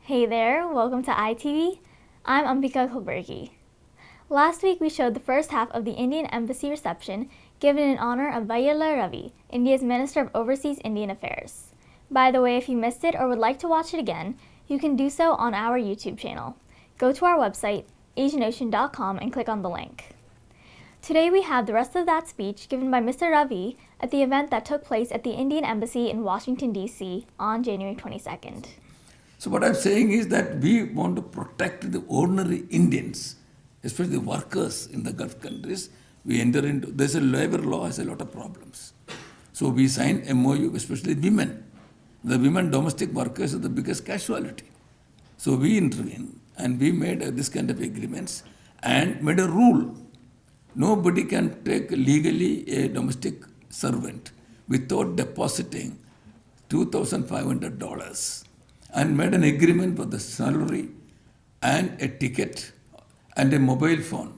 Hey there, welcome to ITV. I'm Ambika Kulbergi. Last week we showed the first half of the Indian Embassy reception given in honor of Vayalar Ravi, India's Minister of Overseas Indian Affairs. By the way, if you missed it or would like to watch it again, you can do so on our YouTube channel. Go to our website, AsianOcean.com, and click on the link. Today we have the rest of that speech given by Mr. Ravi at the event that took place at the Indian Embassy in Washington, D.C. on January 22nd. So what I'm saying is that we want to protect the ordinary Indians, especially the workers in the Gulf countries. We enter into, there's a labor law has a lot of problems. So we sign MOU, especially women. The women domestic workers are the biggest casualty. So we intervene and we made this kind of agreements and made a rule. Nobody can take legally a domestic servant without depositing $2,500 and made an agreement for the salary and a ticket and a mobile phone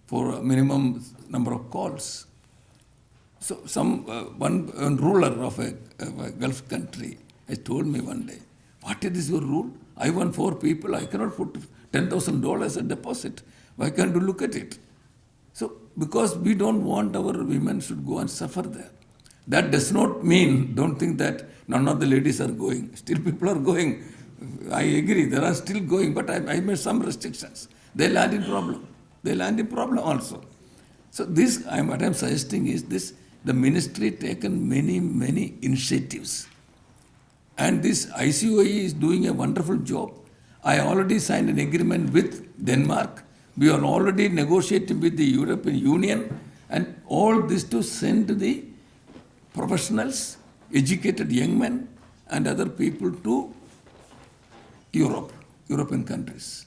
for a minimum number of calls. So one ruler of a Gulf country has told me one day, what is your rule? I want 4 people, I cannot put $10,000 a deposit. Why can't you look at it? So, because we don't want our women should go and suffer there. That does not mean, don't think that none of the ladies are going. Still people are going. I agree, there are still going, but I made some restrictions. They land in problem. They land in problem also. So this, what I'm suggesting is this, the ministry taken many initiatives. And this ICOE is doing a wonderful job. I already signed an agreement with Denmark. We are already negotiating with the European Union, and all this to send the professionals, educated young men and other people to European countries.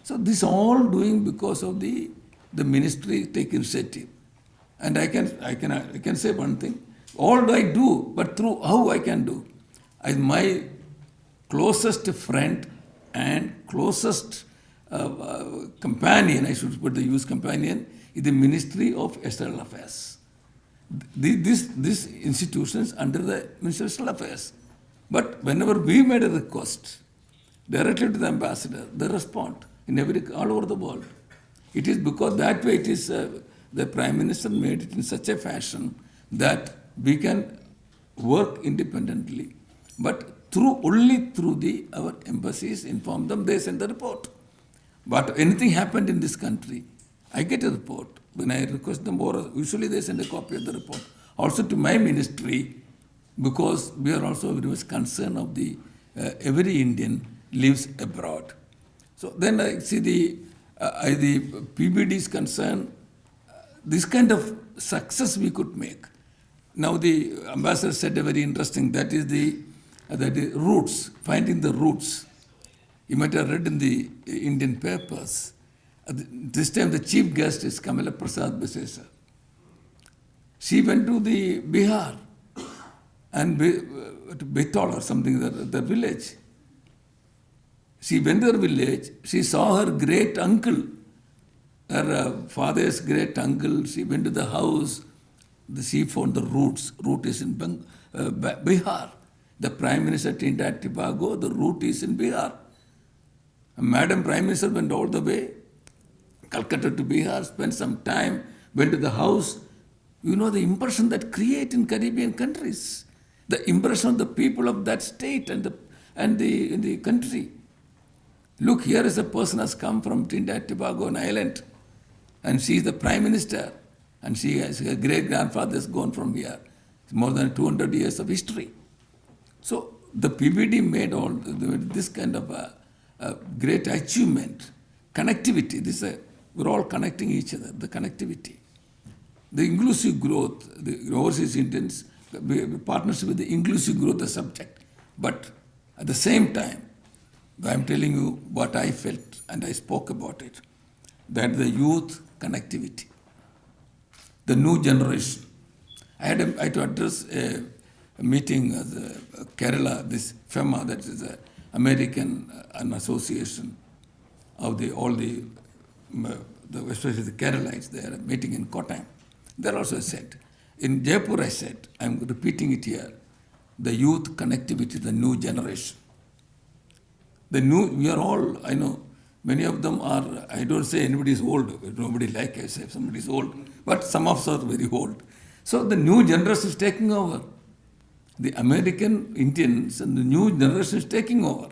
So this all doing because of the ministry take initiative. And I can say one thing, all I do, but through how I can do. My closest friend and closest companion, I should put the use companion, is the Ministry of External Affairs. These institutions under the Ministry of External Affairs. But whenever we made a request directly to the ambassador, they respond all over the world. It is because that way it is the Prime Minister made it in such a fashion that we can work independently, but only through our embassies inform them, they send the report. But anything happened in this country, I get a report. When I request them, or usually they send a copy of the report. Also to my ministry, because we are also very much concerned of the every Indian lives abroad. So then I see the PBD is concerned, this kind of success we could make. Now the ambassador said a very interesting, that is the roots, finding the roots. You might have read in the Indian papers. This time the chief guest is Kamala Prasad Bisesa. She went to the Bihar and to Vayalar or something, the village. She went to her village, she saw her great uncle, her father's great uncle. She went to the house, she found the roots. Root is in Bihar. The Prime Minister Trinidad and Tobago, the root is in Bihar. Madam Prime Minister went all the way, Calcutta to Bihar, spent some time, went to the house. You know the impression that create in Caribbean countries, the impression of the people of that state and the country. Look, here is a person has come from Trinidad and Tobago, an island, and she is the Prime Minister, and her great-grandfather has gone from here. More than 200 years of history. So the PBD made all this kind of a great achievement. Connectivity, we're all connecting each other, the connectivity. The inclusive growth, the overseas Indians, partnership with the inclusive growth, the subject. But at the same time, I'm telling you what I felt and I spoke about it, that the youth connectivity, the new generation. I had to address a meeting at Kerala, this FEMA, that is the American an association of especially the Keralites, they are meeting in Kottayam. There also I said, in Jaipur I said, I'm repeating it here, the youth connectivity, the new generation. We are all, I know, many of them are, I don't say anybody is old, nobody like I say somebody is old, but some of us are very old. So the new generation is taking over. The American Indians and the new generation is taking over.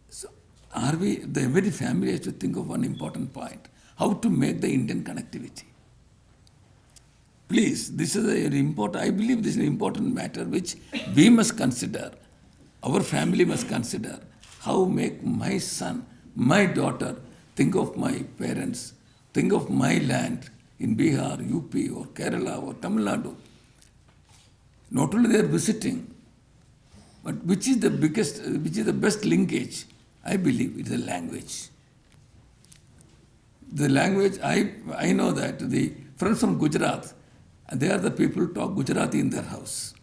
So every family has to think of one important point, how to make the Indian connectivity. Please, this is an important, I believe this is an important matter which we must consider, our family must consider, how make my son, my daughter think of my parents, think of my land in Bihar, UP or Kerala or Tamil Nadu. Not only they are visiting, but which is the best linkage? I believe it's the language. The language, I know that the friends from Gujarat, they are the people who talk Gujarati in their house.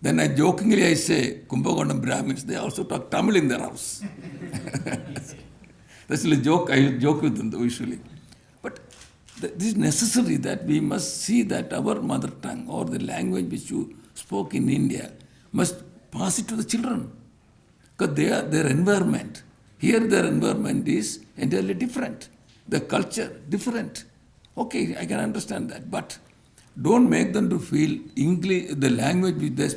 Then I jokingly say, Kumbakonam Brahmins, they also talk Tamil in their house. That's a joke, I joke with them usually. But this is necessary that we must see that our mother tongue or the language which you spoke in India must pass it to the children. Because their environment, here their environment is entirely different. The culture, different. Okay, I can understand that. But don't make them to feel English, the language which they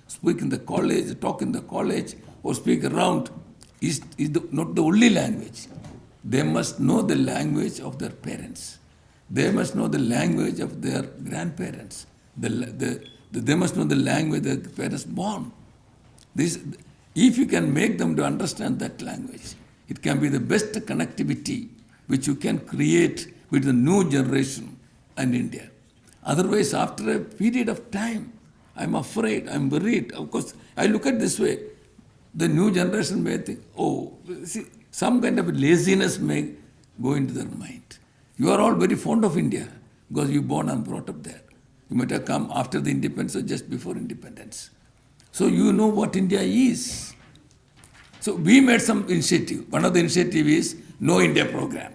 speak in the college, talk in the college, or speak around is not the only language. They must know the language of their parents. They must know the language of their grandparents. They must know the language their parents born. If you can make them to understand that language, it can be the best connectivity which you can create with the new generation and India. Otherwise, after a period of time, I'm afraid, I'm worried. Of course, I look at this way. The new generation may think, some kind of laziness may go into their mind. You are all very fond of India because you born and brought up there. You might have come after the independence or just before independence. So you know what India is. So we made some initiative. One of the initiative is No India program.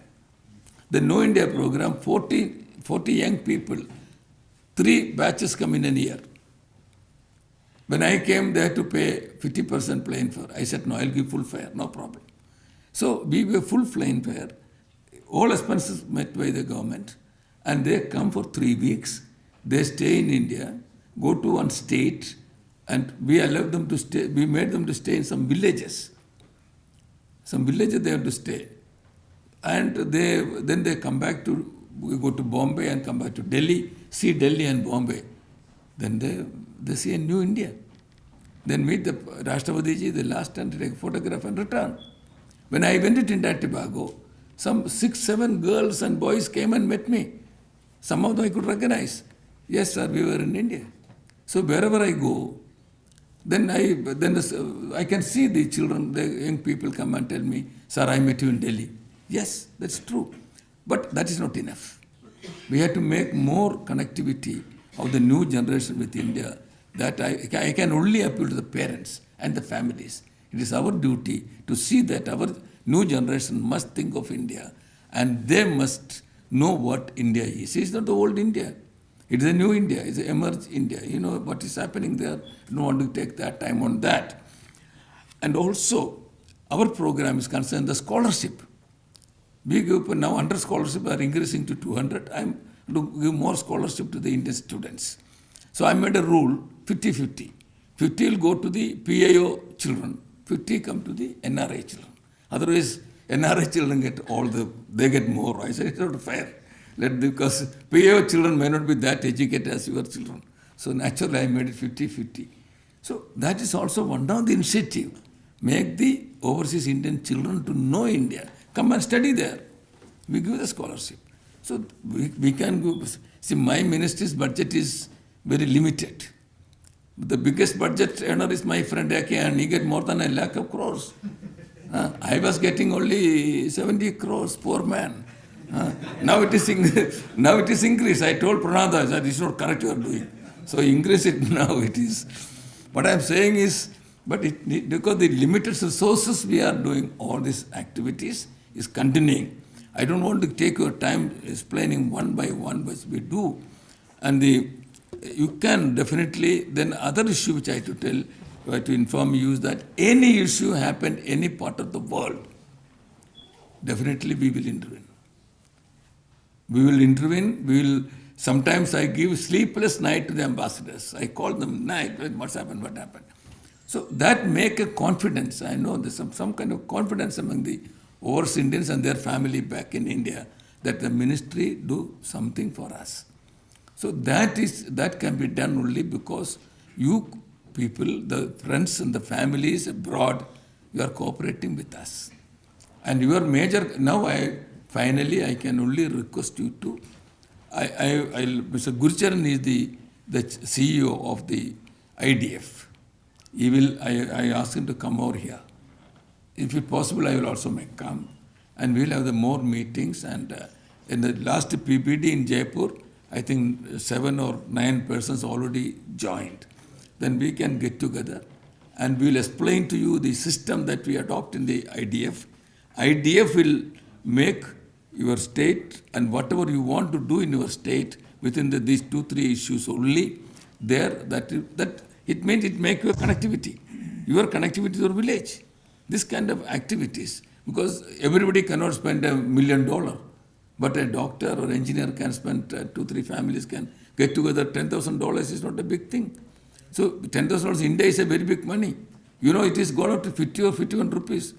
The No India program, 40 young people, 3 batches come in a year. When I came, they had to pay 50% plane fare. I said, no, I'll give full fare, no problem. So we were full plane fare, all expenses met by the government, and they come for 3 weeks. They stay in India, go to one state, and we allowed them to stay. We made them to stay in some villages. Some villages they have to stay. And then they come back to, we go to Bombay and come back to Delhi, see Delhi and Bombay. Then they see a new India. Then meet the Rashtrapadiji, the last time to take a photograph and return. When I went to Trinidad and Tobago, some 6-7 girls and boys came and met me. Some of them I could recognize. Yes, sir, we were in India. So wherever I go, then I can see the children, the young people come and tell me, sir, I met you in Delhi. Yes, that's true. But that is not enough. We have to make more connectivity of the new generation with India. That I can only appeal to the parents and the families. It is our duty to see that our new generation must think of India and they must know what India is. It's not the old India. It is a new India. It's an emerged India. You know what is happening there. I don't want to take that time on that. And also, our program is concerned the scholarship. We give now 100 scholarship are increasing to 200. I'm to give more scholarship to the Indian students. So I made a rule, 50-50. 50 will go to the PAO children, 50 come to the NRI children. Otherwise, NRI children they get more. I said it's not fair. Because PAO children may not be that educated as your children. So naturally I made it 50-50. So that is also one of the initiative. Make the overseas Indian children to know India. Come and study there. We give the scholarship. So we can go. See, my ministry's budget is very limited. The biggest budget earner is my friend Ake, and he get more than 1 lakh of crores. I was getting only 70 crores, poor man. Now it is increased. I told Pranada that it's not correct you are doing. So increase it now it is. What I am saying is, because the limited resources we are doing all these activities is continuing. I don't want to take your time explaining one by one what we do. And you can definitely, then other issue which I have to tell, to inform you is that any issue happened any part of the world, definitely we will intervene. We will intervene. Sometimes I give sleepless night to the ambassadors. I call them night. What's happened? What happened? So that make a confidence. I know there's some kind of confidence among the overseas Indians and their family back in India that the ministry do something for us. So that can be done only because you people, the friends and the families abroad, you are cooperating with us. And your major, now finally I can only request you to, Mr. Gurcharan is the CEO of the IDF. I asked him to come over here. If it's possible, I will also come. And we'll have the more meetings. And in the last PPD in Jaipur, I think 7 or 9 persons already joined. Then we can get together and we'll explain to you the system that we adopt in the IDF. IDF will make your state and whatever you want to do in your state within these 2-3 issues only there, that it means it makes your connectivity to your village. This kind of activities, because everybody cannot spend $1 million, but a doctor or engineer can spend 2-3 families can get together. $10,000 is not a big thing. So $10,000 in India is a very big money. You know, it is gone up to 50 or 51 rupees.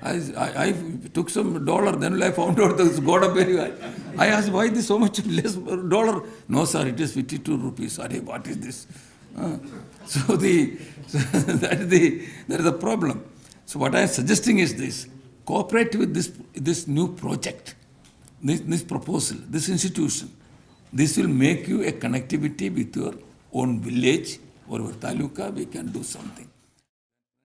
I took some dollar, then I found out that it's gone up very high. I asked, why this so much less dollar? No, sir, it is 52 rupees. Sorry, what is this? So that is the problem. So what I am suggesting is this: cooperate with this new project, this proposal, this institution. This will make you a connectivity with your own village or your taluka. We can do something.